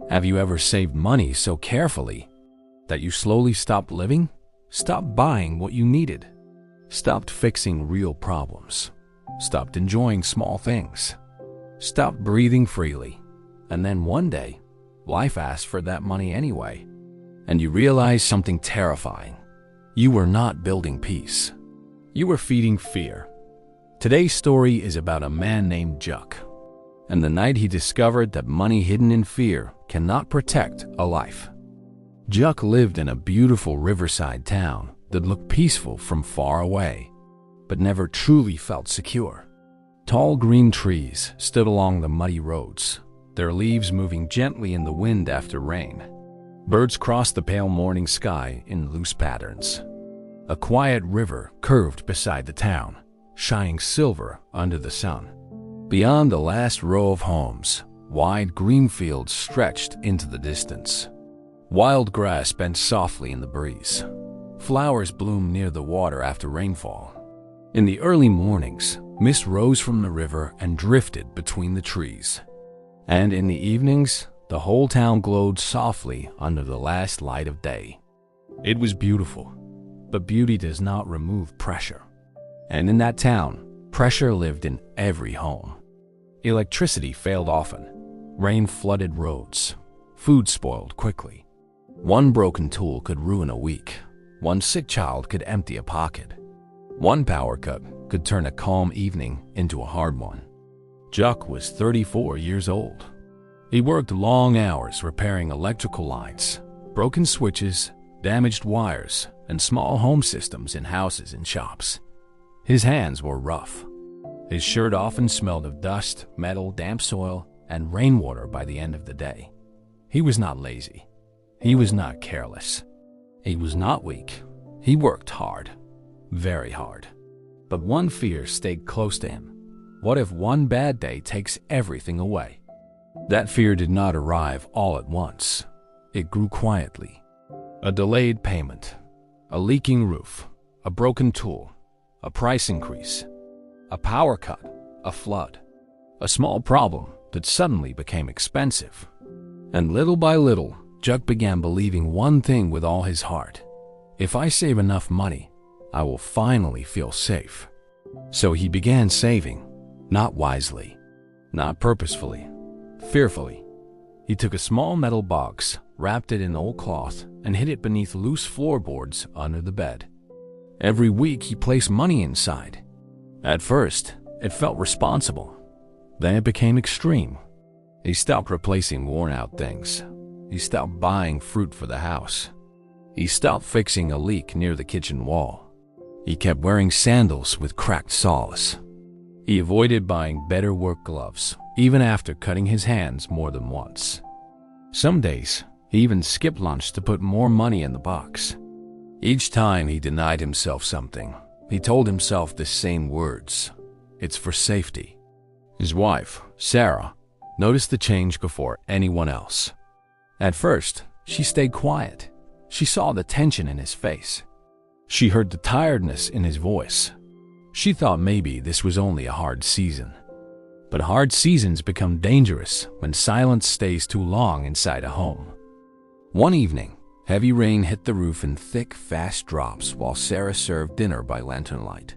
Have you ever saved money so carefully that you slowly stopped living? Stopped buying what you needed? Stopped fixing real problems? Stopped enjoying small things? Stopped breathing freely? And then one day, life asked for that money anyway, and you realized something terrifying. You were not building peace. You were feeding fear. Today's story is about a man named Juck, and the night he discovered that money hidden in fear cannot protect a life. Juck lived in a beautiful riverside town that looked peaceful from far away, but never truly felt secure. Tall green trees stood along the muddy roads, their leaves moving gently in the wind after rain. Birds crossed the pale morning sky in loose patterns. A quiet river curved beside the town, shining silver under the sun. Beyond the last row of homes, wide green fields stretched into the distance. Wild grass bent softly in the breeze. Flowers bloomed near the water after rainfall. In the early mornings, mist rose from the river and drifted between the trees. And in the evenings, the whole town glowed softly under the last light of day. It was beautiful, but beauty does not remove pressure. And in that town, pressure lived in every home. Electricity failed often. Rain flooded roads. Food spoiled quickly. One broken tool could ruin a week. One sick child could empty a pocket. One power cut could turn a calm evening into a hard one. Juck was 34 years old. He worked long hours repairing electrical lines, broken switches, damaged wires, and small home systems in houses and shops. His hands were rough. His shirt often smelled of dust, metal, damp soil, and rainwater by the end of the day. He was not lazy. He was not careless. He was not weak. He worked hard, very hard. But one fear stayed close to him. What if one bad day takes everything away? That fear did not arrive all at once. It grew quietly. A delayed payment, a leaking roof, a broken tool, a price increase, a power cut, a flood, a small problem that suddenly became expensive. And little by little, Juck began believing one thing with all his heart. If I save enough money, I will finally feel safe. So he began saving, not wisely, not purposefully, fearfully. He took a small metal box, wrapped it in old cloth, and hid it beneath loose floorboards under the bed. Every week he placed money inside. At first, it felt responsible. Then it became extreme. He stopped replacing worn-out things. He stopped buying fruit for the house. He stopped fixing a leak near the kitchen wall. He kept wearing sandals with cracked soles. He avoided buying better work gloves, even after cutting his hands more than once. Some days, he even skipped lunch to put more money in the box. Each time he denied himself something, he told himself the same words: "It's for safety." His wife, Sarah, noticed the change before anyone else. At first, she stayed quiet. She saw the tension in his face. She heard the tiredness in his voice. She thought maybe this was only a hard season. But hard seasons become dangerous when silence stays too long inside a home. One evening, heavy rain hit the roof in thick, fast drops while Sarah served dinner by lantern light.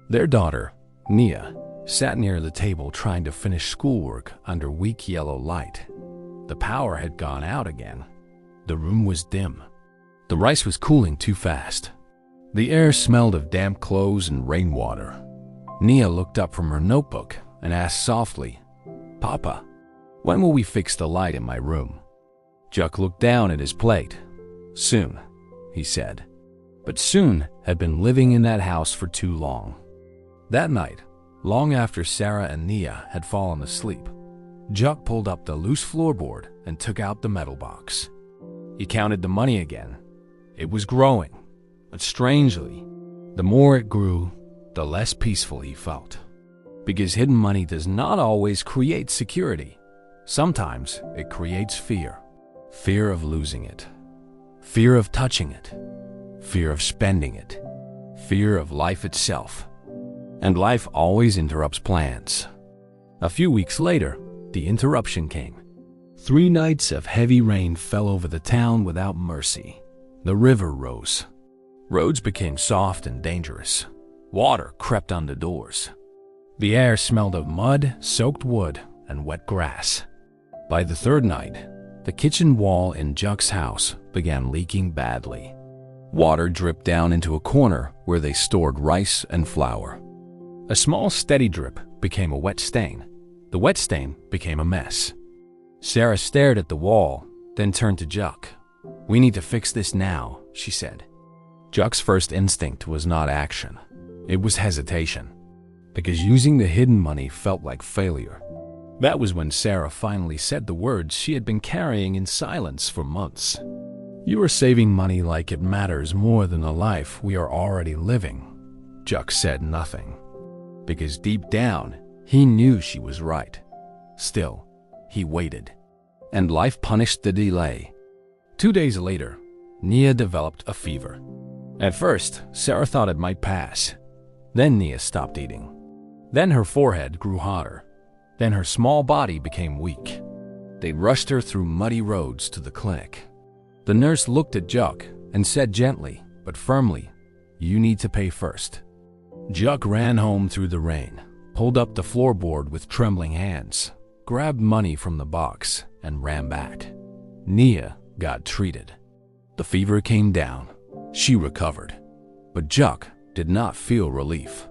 Their daughter, Nia, sat near the table trying to finish schoolwork under weak yellow light. The power had gone out again. The room was dim. The rice was cooling too fast. The air smelled of damp clothes and rainwater. Nia looked up from her notebook and asked softly, "Papa, when will we fix the light in my room?" Juck looked down at his plate. "Soon," he said. But soon had been living in that house for too long. That night, long after Sarah and Nia had fallen asleep, Juck pulled up the loose floorboard and took out the metal box. He counted the money again. It was growing, but strangely, the more it grew, the less peaceful he felt. Because hidden money does not always create security. Sometimes it creates fear. Fear of losing it. Fear of touching it. Fear of spending it. Fear of life itself. And life always interrupts plans. A few weeks later, the interruption came. 3 nights of heavy rain fell over the town without mercy. The river rose. Roads became soft and dangerous. Water crept under doors. The air smelled of mud, soaked wood, and wet grass. By the 3rd night, the kitchen wall in Juck's house began leaking badly. Water dripped down into a corner where they stored rice and flour. A small steady drip became a wet stain. The wet stain became a mess. Sarah stared at the wall, then turned to Juck. "We need to fix this now," she said. Juck's first instinct was not action. It was hesitation, because using the hidden money felt like failure. That was when Sarah finally said the words she had been carrying in silence for months. "You are saving money like it matters more than the life we are already living." Juck said nothing, because deep down, he knew she was right. Still, he waited, and life punished the delay. 2 days later, Nia developed a fever. At first, Sarah thought it might pass. Then Nia stopped eating. Then her forehead grew hotter. Then her small body became weak. They rushed her through muddy roads to the clinic. The nurse looked at Juck and said gently but firmly, "You need to pay first." Juck ran home through the rain, pulled up the floorboard with trembling hands, grabbed money from the box, and ran back. Nia got treated. The fever came down. She recovered. But Juck did not feel relief.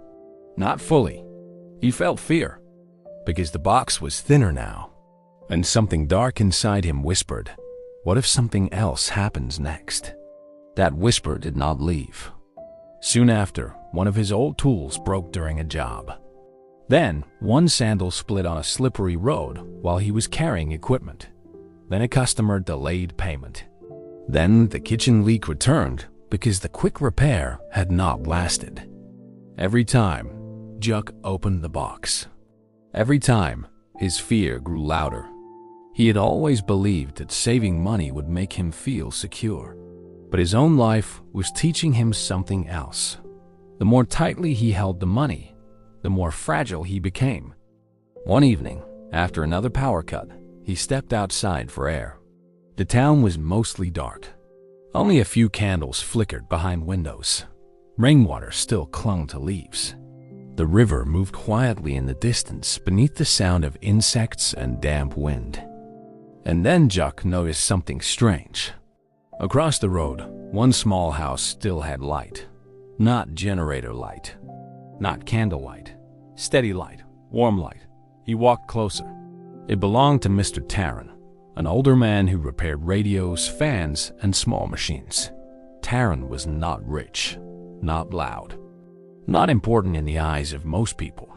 Not fully. He felt fear, because the box was thinner now, and something dark inside him whispered, "What if something else happens next?" That whisper did not leave. Soon after, one of his old tools broke during a job. Then, one sandal split on a slippery road while he was carrying equipment. Then a customer delayed payment. Then the kitchen leak returned because the quick repair had not lasted. Every time, Juck opened the box. Every time, his fear grew louder. He had always believed that saving money would make him feel secure. But his own life was teaching him something else. The more tightly he held the money, the more fragile he became. One evening, after another power cut, he stepped outside for air. The town was mostly dark. Only a few candles flickered behind windows. Rainwater still clung to leaves. The river moved quietly in the distance beneath the sound of insects and damp wind. And then Juck noticed something strange. Across the road, one small house still had light. Not generator light. Not candlelight. Steady light. Warm light. He walked closer. It belonged to Mr. Tarrant, an older man who repaired radios, fans, and small machines. Tarrant was not rich, not loud, not important in the eyes of most people.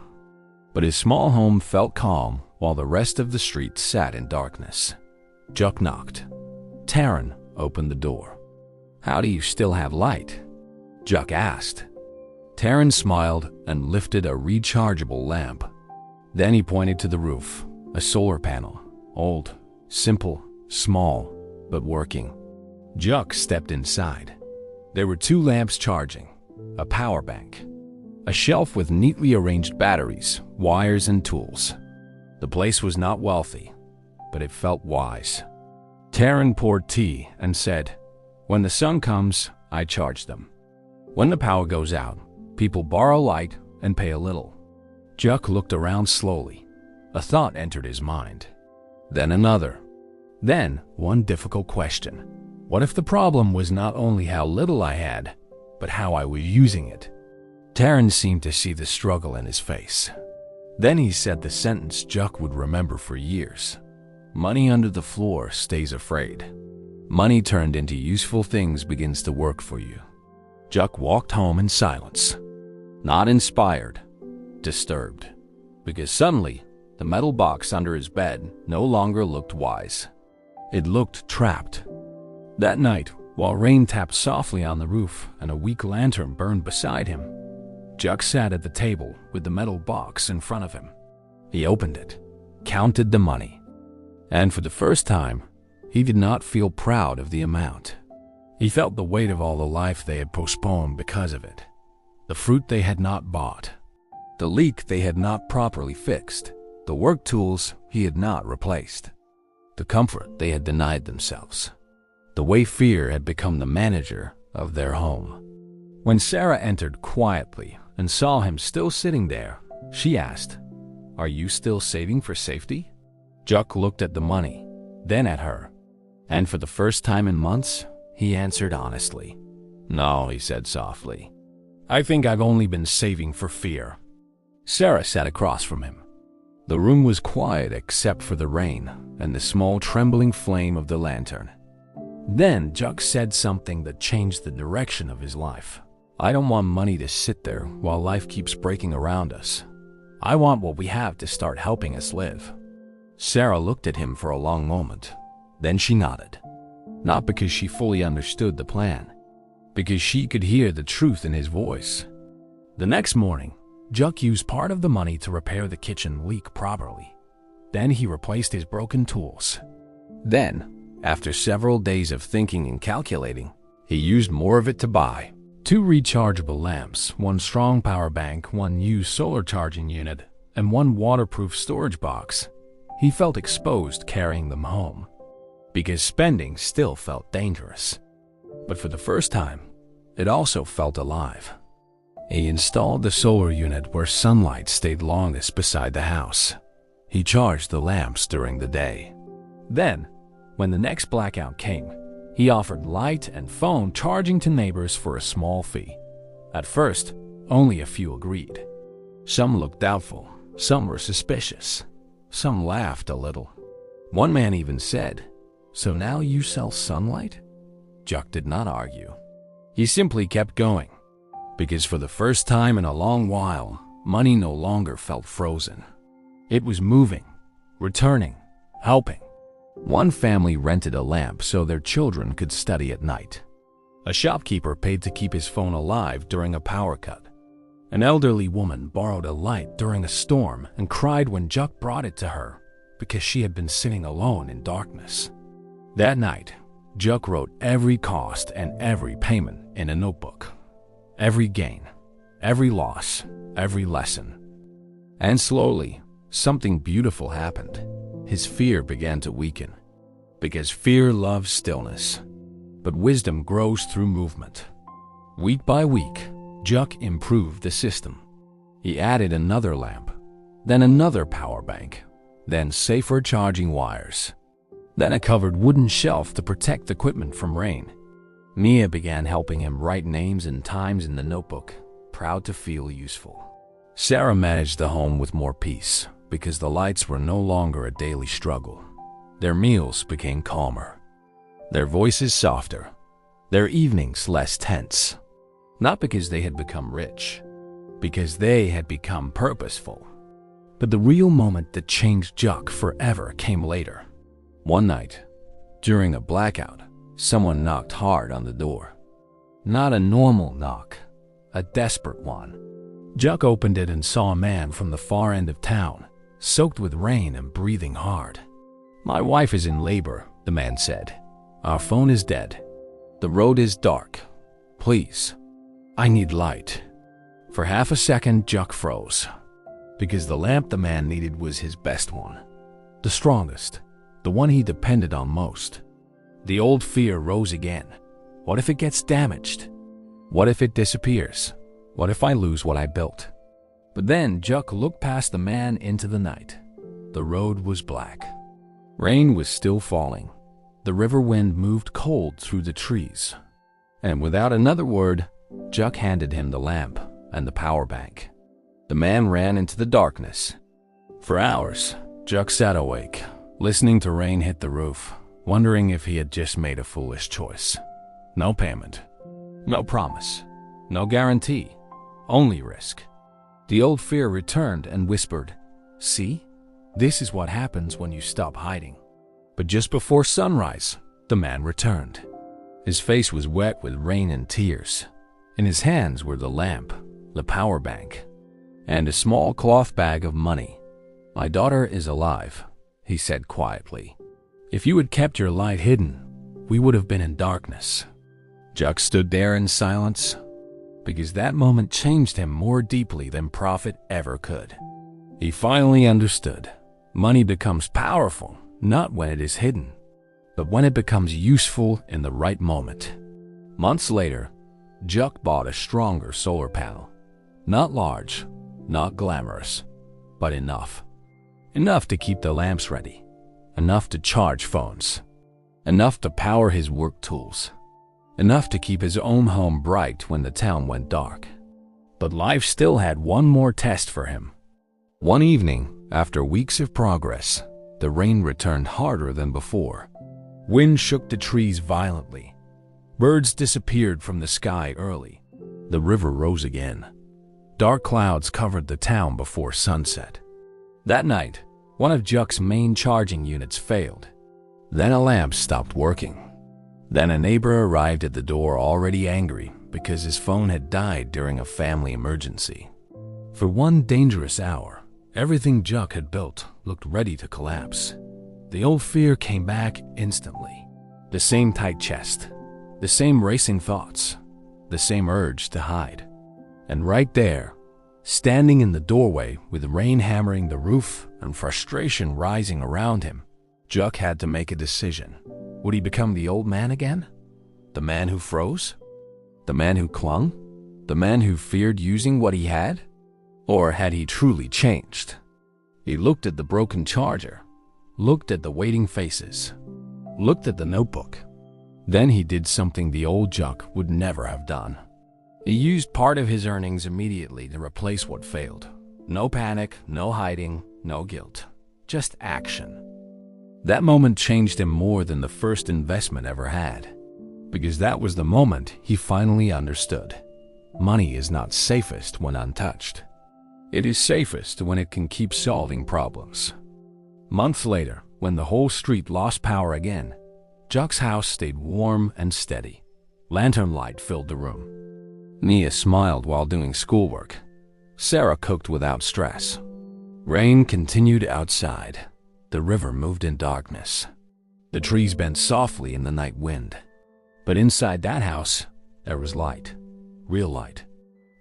But his small home felt calm while the rest of the street sat in darkness. Juck knocked. Tarrant opened the door. "How do you still have light?" Juck asked. Tarrant smiled and lifted a rechargeable lamp. Then he pointed to the roof, a solar panel, old, simple, small, but working. Juck stepped inside. There were 2 lamps charging, a power bank, a shelf with neatly arranged batteries, wires, and tools. The place was not wealthy, but it felt wise. Tarrant poured tea and said, "When the sun comes, I charge them. When the power goes out, people borrow light and pay a little." Juck looked around slowly. A thought entered his mind. Then another. Then one difficult question. What if the problem was not only how little I had, but how I was using it? Tarrant seemed to see the struggle in his face. Then he said the sentence Juck would remember for years. Money under the floor stays afraid. Money turned into useful things begins to work for you. Juck walked home in silence. Not inspired, disturbed. Because suddenly, the metal box under his bed no longer looked wise. It looked trapped. That night, while rain tapped softly on the roof and a weak lantern burned beside him, Juck sat at the table with the metal box in front of him. He opened it, counted the money, and for the first time, he did not feel proud of the amount. He felt the weight of all the life they had postponed because of it, the fruit they had not bought, the leak they had not properly fixed, the work tools he had not replaced. the comfort they had denied themselves, the way fear had become the manager of their home. When Sarah entered quietly and saw him still sitting there, she asked, "Are you still saving for safety?" Juck looked at the money, then at her, and for the first time in months, he answered honestly. "No," he said softly. "I think I've only been saving for fear." Sarah sat across from him. The room was quiet except for the rain and the small trembling flame of the lantern. Then Juck said something that changed the direction of his life. "I don't want money to sit there while life keeps breaking around us. I want what we have to start helping us live." Sarah looked at him for a long moment. Then she nodded. Not because she fully understood the plan, because she could hear the truth in his voice. The next morning, Juck used part of the money to repair the kitchen leak properly. Then he replaced his broken tools. Then, after several days of thinking and calculating, he used more of it to buy 2 rechargeable lamps, 1 strong power bank, 1 used solar charging unit, and 1 waterproof storage box. He felt exposed carrying them home, because spending still felt dangerous. But for the first time, it also felt alive. He installed the solar unit where sunlight stayed longest beside the house. He charged the lamps during the day. Then, when the next blackout came, he offered light and phone charging to neighbors for a small fee. At first, only a few agreed. Some looked doubtful, some were suspicious, some laughed a little. One man even said, "So now you sell sunlight?" Juck did not argue. He simply kept going, because for the first time in a long while, money no longer felt frozen. It was moving, returning, helping. One family rented a lamp so their children could study at night. A shopkeeper paid to keep his phone alive during a power cut. An elderly woman borrowed a light during a storm and cried when Juck brought it to her because she had been sitting alone in darkness. That night, Juck wrote every cost and every payment in a notebook. Every gain, every loss, every lesson. And slowly, something beautiful happened. His fear began to weaken, because fear loves stillness. But wisdom grows through movement. Week by week, Juck improved the system. He added another lamp, then another power bank, then safer charging wires, then a covered wooden shelf to protect equipment from rain. Mia began helping him write names and times in the notebook, proud to feel useful. Sarah managed the home with more peace, because the lights were no longer a daily struggle. Their meals became calmer, their voices softer, their evenings less tense. Not because they had become rich, because they had become purposeful. But the real moment that changed Juck forever came later. One night, during a blackout, someone knocked hard on the door. Not a normal knock, a desperate one. Juck opened it and saw a man from the far end of town, soaked with rain and breathing hard. "My wife is in labor," the man said. "Our phone is dead. The road is dark. Please, I need light." For half a second, Juck froze, because the lamp the man needed was his best one, the strongest, the one he depended on most. The old fear rose again. What if it gets damaged? What if it disappears? What if I lose what I built? But then Juck looked past the man into the night. The road was black. Rain was still falling. The river wind moved cold through the trees. And without another word, Juck handed him the lamp and the power bank. The man ran into the darkness. For hours, Juck sat awake, listening to rain hit the roof, wondering if he had just made a foolish choice. No payment, no promise, no guarantee, only risk. The old fear returned and whispered, "See? This is what happens when you stop hiding." But just before sunrise, the man returned. His face was wet with rain and tears. In his hands were the lamp, the power bank, and a small cloth bag of money. "My daughter is alive," he said quietly. "If you had kept your light hidden, we would have been in darkness." Juck stood there in silence, because that moment changed him more deeply than profit ever could. He finally understood. Money becomes powerful, not when it is hidden, but when it becomes useful in the right moment. Months later, Juck bought a stronger solar panel. Not large, not glamorous, but enough. Enough to keep the lamps ready, enough to charge phones, enough to power his work tools, enough to keep his own home bright when the town went dark. But life still had one more test for him. One evening, after weeks of progress, the rain returned harder than before. Wind shook the trees violently. Birds disappeared from the sky early. The river rose again. Dark clouds covered the town before sunset. That night, one of Juck's main charging units failed. Then a lamp stopped working. Then a neighbor arrived at the door already angry because his phone had died during a family emergency. For one dangerous hour, everything Juck had built looked ready to collapse. The old fear came back instantly. The same tight chest, the same racing thoughts, the same urge to hide. And right there, standing in the doorway with rain hammering the roof and frustration rising around him, Juck had to make a decision. Would he become the old man again? The man who froze? The man who clung? The man who feared using what he had? Or had he truly changed? He looked at the broken charger, looked at the waiting faces, looked at the notebook. Then he did something the old Juck would never have done. He used part of his earnings immediately to replace what failed. No panic, no hiding, no guilt. Just action. That moment changed him more than the first investment ever had. Because that was the moment he finally understood. Money is not safest when untouched. It is safest when it can keep solving problems. Months later, when the whole street lost power again, Juck's house stayed warm and steady. Lantern light filled the room. Nia smiled while doing schoolwork. Sarah cooked without stress. Rain continued outside. The river moved in darkness. The trees bent softly in the night wind. But inside that house, there was light. Real light.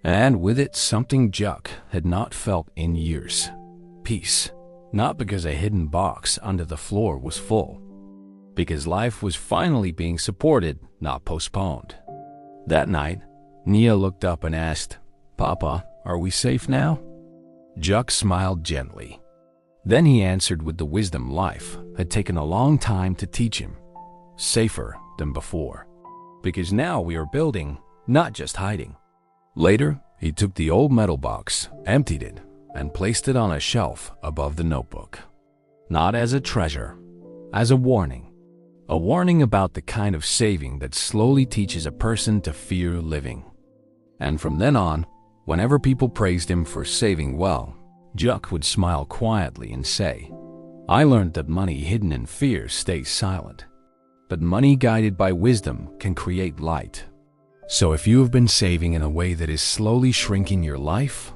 And with it, something Juck had not felt in years. Peace. Not because a hidden box under the floor was full. Because life was finally being supported, not postponed. That night, Nia looked up and asked, "Papa, are we safe now?" Juck smiled gently. Then he answered with the wisdom life had taken a long time to teach him. Safer than before. Because now we are building, not just hiding. Later, he took the old metal box, emptied it, and placed it on a shelf above the notebook. Not as a treasure, as a warning. A warning about the kind of saving that slowly teaches a person to fear living. And from then on, whenever people praised him for saving well, Juck would smile quietly and say, "I learned that money hidden in fear stays silent. But money guided by wisdom can create light." So if you have been saving in a way that is slowly shrinking your life,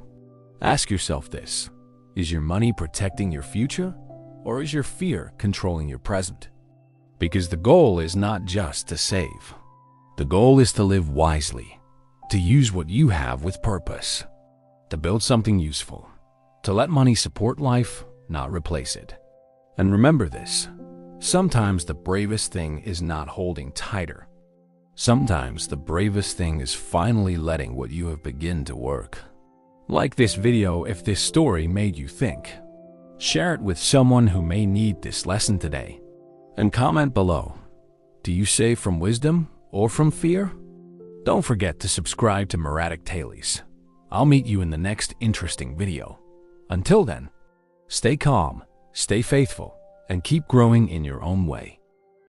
ask yourself this: is your money protecting your future, or is your fear controlling your present? Because the goal is not just to save. The goal is to live wisely, to use what you have with purpose, to build something useful, to let money support life, not replace it. And remember this: sometimes the bravest thing is not holding tighter. Sometimes the bravest thing is finally letting what you have begin to work. Like this video if this story made you think. Share it with someone who may need this lesson today. And comment below, do you save from wisdom or from fear? Don't forget to subscribe to Meratic Tales. I'll meet you in the next interesting video. Until then, stay calm, stay faithful, and keep growing in your own way.